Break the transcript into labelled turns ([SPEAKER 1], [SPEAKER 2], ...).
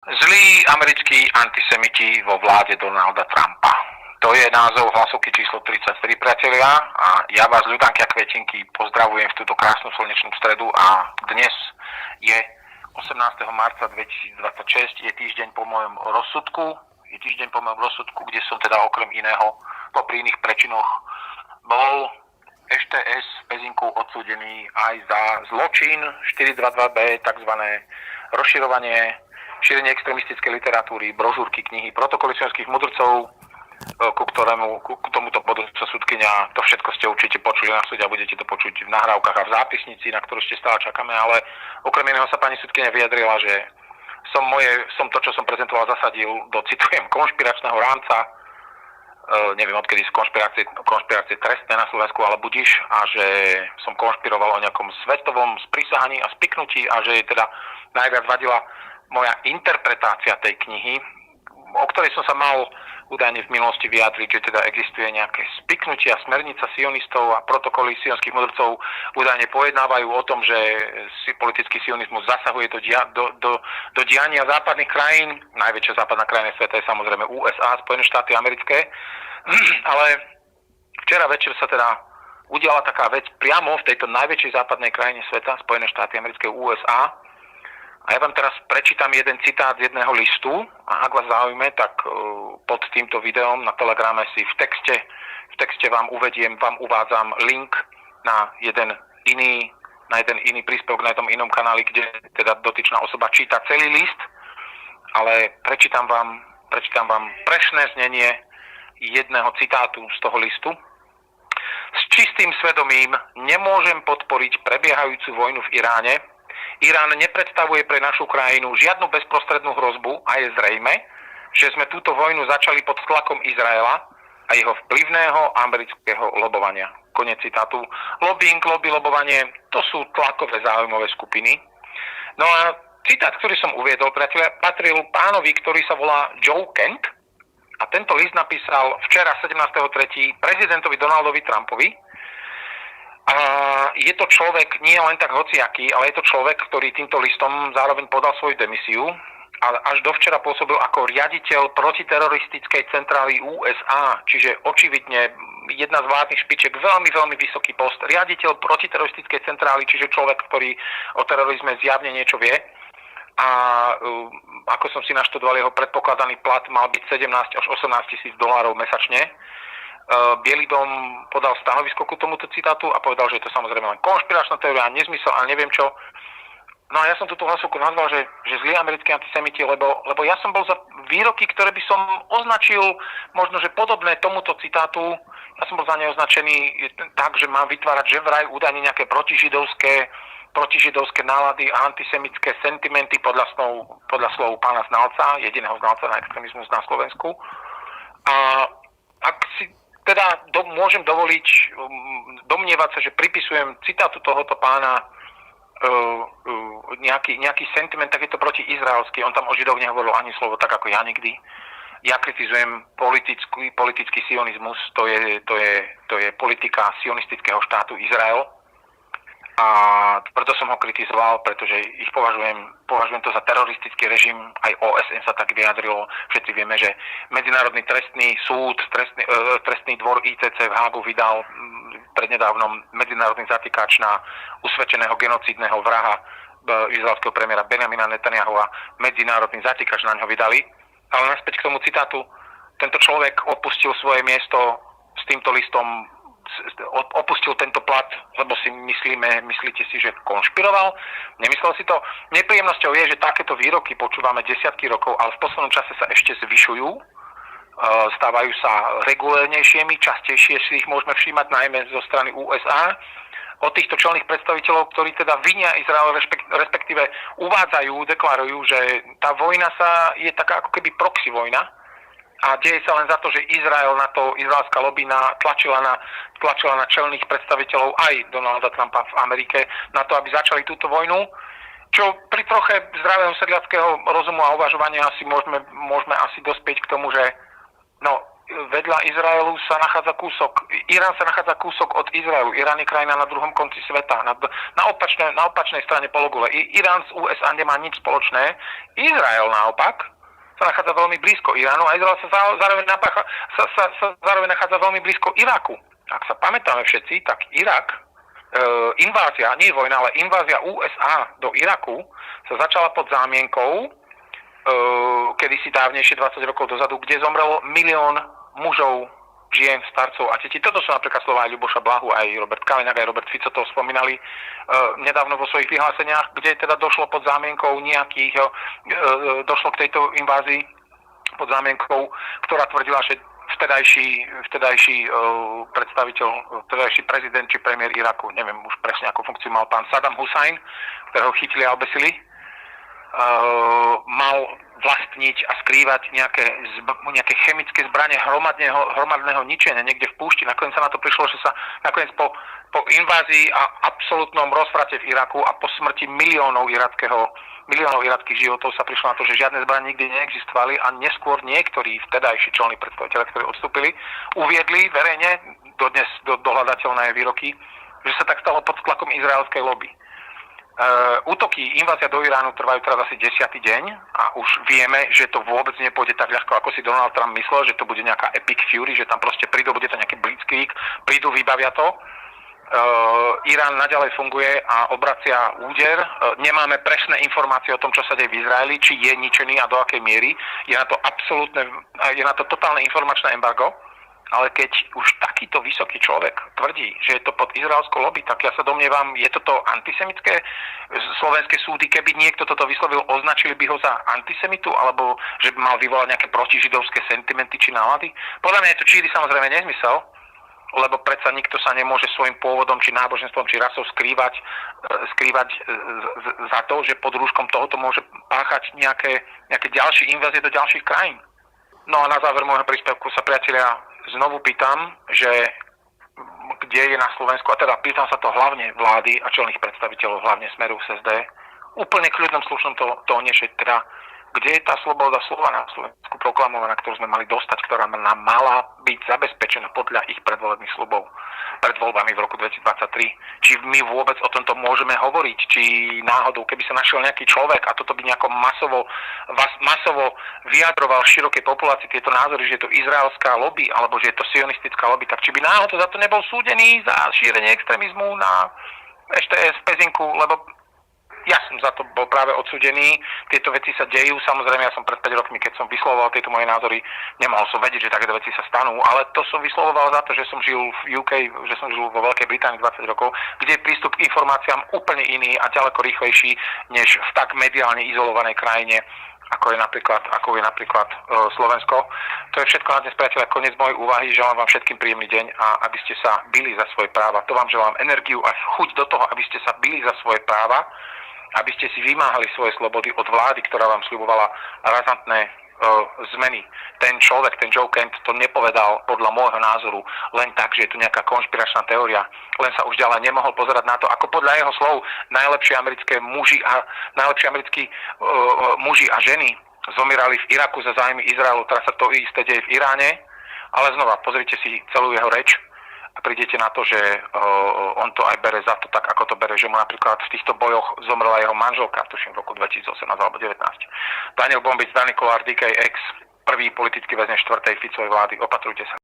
[SPEAKER 1] Zlí americkí antisemiti vo vláde Donalda Trumpa. To je názov hlasovky číslo 33, priatelia. A ja vás, ľudanky a kvetinky, pozdravujem v túto krásnu slnečnú stredu a dnes je 18. marca 2026, je týždeň po mojom rozsudku. Kde som teda okrem iného popri iných prečinoch bol EŠTS väzinku odsúdený aj za zločin 422b, takzvané rozširovanie, šírenie extrémistickej literatúry, brožúrky, knihy, protokoly slovenských mudrcov, k tomuto bodu sa sudkyňa, to všetko ste určite počuli na súde a budete to počuť v nahrávkach a v zápisnici, na ktorú ešte stále čakáme, ale okrem iného sa pani sudkyňa vyjadrila, že som to, čo som prezentoval, zasadil do, citujem, konšpiračného rámca, neviem odkedy sú konšpirácie trestné na Slovensku, ale budiš, a že som konšpiroval o nejakom svetovom sprísahaní a spiknutí a že teda najviac vadila moja interpretácia tej knihy, o ktorej som sa mal údajne v minulosti vyjadriť, že teda existuje nejaké spiknutia, smernica sionistov a protokoly sionských mudrcov údajne pojednávajú o tom, že politický sionizmus zasahuje do diania západných krajín. Najväčšia západná krajina sveta je samozrejme USA, Spojené štáty americké. Ale včera večer sa teda udiala taká vec priamo v tejto najväčšej západnej krajine sveta, Spojené štáty americké, USA. A ja vám teraz prečítam jeden citát z jedného listu a ak vás zaujíme, tak pod týmto videom na Telegrame si v texte vám uvádzam link na jeden iný príspevok na jednom inom kanáli, kde teda dotyčná osoba číta celý list, ale prečítam vám presné znenie jedného citátu z toho listu. S čistým svedomím nemôžem podporiť prebiehajúcu vojnu v Iráne. Irán nepredstavuje pre našu krajinu žiadnu bezprostrednú hrozbu a je zrejme, že sme túto vojnu začali pod tlakom Izraela a jeho vplyvného amerického lobovania. Koniec citátu. Lobovanie, to sú tlakové záujmové skupiny. No a citát, ktorý som uviedol, priatelia, patril pánovi, ktorý sa volá Joe Kent a tento list napísal včera 17.3. prezidentovi Donaldovi Trumpovi. A je to človek nie len tak hociaký, ale je to človek, ktorý týmto listom zároveň podal svoju demisiu a až dovčera pôsobil ako riaditeľ protiteroristickej centrály USA, čiže očividne jedna z vládnych špičiek, veľmi, veľmi vysoký post, riaditeľ protiteroristickej centrály, čiže človek, ktorý o terorizme zjavne niečo vie. A ako som si naštudoval, jeho predpokladaný plat mal byť 17 až 18 tisíc dolárov mesačne. Bielý dom podal stanovisko ku tomuto citátu a povedal, že je to samozrejme len konšpiračná teória, nezmysel a neviem čo. No a ja som túto hlasovku nazval, že zlí americkí antisemiti, lebo ja som bol za výroky, ktoré by som označil možno, že podobné tomuto citátu. Ja som bol za ne označený tak, že mám vytvárať že vraj údajne nejaké protižidovské nálady a antisemické sentimenty podľa slov pána znalca, jediného znalca na extrémizmus na Slovensku. A ak si teda môžem dovoliť domnievať sa, že pripisujem citátu tohoto pána nejaký sentiment, tak je to protiizraelský. On tam o Židoch nehovoril ani slovo, tak ako ja nikdy. Ja kritizujem politický sionizmus, to je politika sionistického štátu Izrael. A preto som ho kritizoval, pretože ich považujem to za teroristický režim, aj OSN sa tak vyjadrilo. Všetci vieme, že Medzinárodný trestný súd, trestný dvor ICC v Hágu vydal prednedávnom medzinárodný zatýkač na usvedčeného genocidného vraha izraelského premiéra Benjamina Netanyahua. Medzinárodný zatýkač na ňo vydali. Ale naspäť k tomu citátu, tento človek opustil svoje miesto s týmto listom, opustil tento plat, lebo si myslíte si, že konšpiroval? Nemyslel si to? Nepríjemnosťou je, že takéto výroky počúvame desiatky rokov, ale v poslednom čase sa ešte zvyšujú, stávajú sa regulérnejšími, častejšie si ich môžeme všímať najmä zo strany USA. Od týchto čelných predstaviteľov, ktorí teda vinia Izrael, respektíve uvádzajú, deklarujú, že tá vojna je taká ako keby proxy vojna, a deje sa len za to, že izraelská lobby tlačila na čelných predstaviteľov aj Donalda Trumpa v Amerike na to, aby začali túto vojnu. Čo pri troche zdravého sedliackého rozumu a uvažovania asi môžeme asi dospieť k tomu, že vedľa Izraelu sa nachádza Irán sa nachádza kúsok od Izraelu. Irán je krajina na druhom konci sveta, na opačnej strane pologule. Irán s USA nemá nič spoločné. Izrael naopak sa nachádza veľmi blízko Iránu a Izrael sa zároveň nachádza veľmi blízko Iraku. Ak sa pamätáme všetci, tak Irak, invázia, nie vojna, ale invázia USA do Iraku sa začala pod zámienkou kedysi dávnejšie 20 rokov dozadu, kde zomrelo 1 000 000 mužov, žien, starcov a detí. Toto sú napríklad slová aj Ľuboša Blahu, aj Robert Kaliňák, aj Robert Fico to spomínali nedávno vo svojich vyhláseniach, kde teda došlo pod zámienkou došlo k tejto invázii pod zámienkou, ktorá tvrdila, že vtedajší predstaviteľ, vtedajší prezident či premiér Iraku, neviem už presne akú funkciu mal pán Saddam Hussein, ktorého chytili a obesili, mal vlastniť a skrývať nejaké chemické zbranie hromadného ničenia niekde v púšti. Nakoniec sa na to prišlo, že sa nakoniec po invázii a absolútnom rozvrate v Iraku a po smrti miliónov irackých životov sa prišlo na to, že žiadne zbranie nikdy neexistovali a neskôr niektorí vtedajší čelní predstavitelia, ktorí odstúpili, uviedli verejne dodnes dohľadateľné výroky, že sa tak stalo pod tlakom izraelskej lobby. Útoky, invázia do Iránu trvajú teraz asi 10. deň a už vieme, že to vôbec nepôjde tak ľahko, ako si Donald Trump myslel, že to bude nejaká epic fury, že tam proste prídu, bude to nejaký blitzkrieg, prídu, vybavia to. Irán naďalej funguje a obracia úder. Nemáme presné informácie o tom, čo sa deje v Izraeli, či je ničený a do akej miery. Je na to totálne informačné embargo. Ale keď už takýto vysoký človek tvrdí, že je to pod izraelskou lobby, tak ja sa domnievam, je toto antisemické? Slovenské súdy, keby niekto toto vyslovil, označili by ho za antisemitu, alebo že by mal vyvolať nejaké protižidovské sentimenty či nálady? Podľa mňa je to číri samozrejme nezmysel, lebo predsa nikto sa nemôže svojim pôvodom, či náboženstvom, či rasou skrývať za to, že pod rúškom tohoto môže páchať nejaké ďalšie invázie do ďalších krajín. No a na záver môjho príspevku sa, priatelia, znovu pýtam, že kde je na Slovensku, a teda pýtam sa to hlavne vlády a čelných predstaviteľov, hlavne Smeru SSD, úplne kľudnom slušnom tóne, že teda kde je tá sloboda slova na Slovensku proklamovaná, ktorú sme mali dostať, ktorá nám mala byť zabezpečená podľa ich predvolebných slubov pred voľbami v roku 2023. Či my vôbec o tomto môžeme hovoriť, či náhodou, keby sa našiel nejaký človek a toto by nejako masovo vyjadroval širokej populácii tieto názory, že je to izraelská lobby alebo že je to sionistická lobby, tak či by náhodou za to nebol súdený za šírenie extrémizmu na STS v Pezinku, lebo ja som za to bol práve odsúdený. Tieto veci sa dejú. Samozrejme, ja som pred 5 rokmi, keď som vyslovoval tieto moje názory, nemohol som vedieť, že takéto veci sa stanú, ale to som vyslovoval za to, že som žil v UK, že som žil vo Veľkej Británii 20 rokov, kde je prístup k informáciám úplne iný a ďaleko rýchlejší, než v tak mediálne izolovanej krajine, ako je napríklad Slovensko. To je všetko na dnes, priateľe, koniec mojej úvahy. Želám vám všetkým príjemný deň a aby ste sa bili za svoje práva. To vám želám energiu a chuť do toho, aby ste sa bili za svoje práva, aby ste si vymáhali svoje slobody od vlády, ktorá vám sľubovala razantné zmeny. Ten človek, ten Joe Kent, to nepovedal podľa môjho názoru len tak, že je to nejaká konšpiračná teória. Len sa už ďalej nemohol pozerať na to, ako podľa jeho slov najlepší americkí muži a ženy zomierali v Iraku za zájmy Izraelu. Teraz sa to isté deje v Iráne. Ale znova, pozrite si celú jeho reč a prídete na to, že on to aj bere za to, tak ako to bere, že mu napríklad v týchto bojoch zomrela jeho manželka, tuším v roku 2018 alebo 2019. Daniel Bombic, Dani Kolár, DKX, prvý politický väzň 4. Ficovej vlády. Opatrujte sa.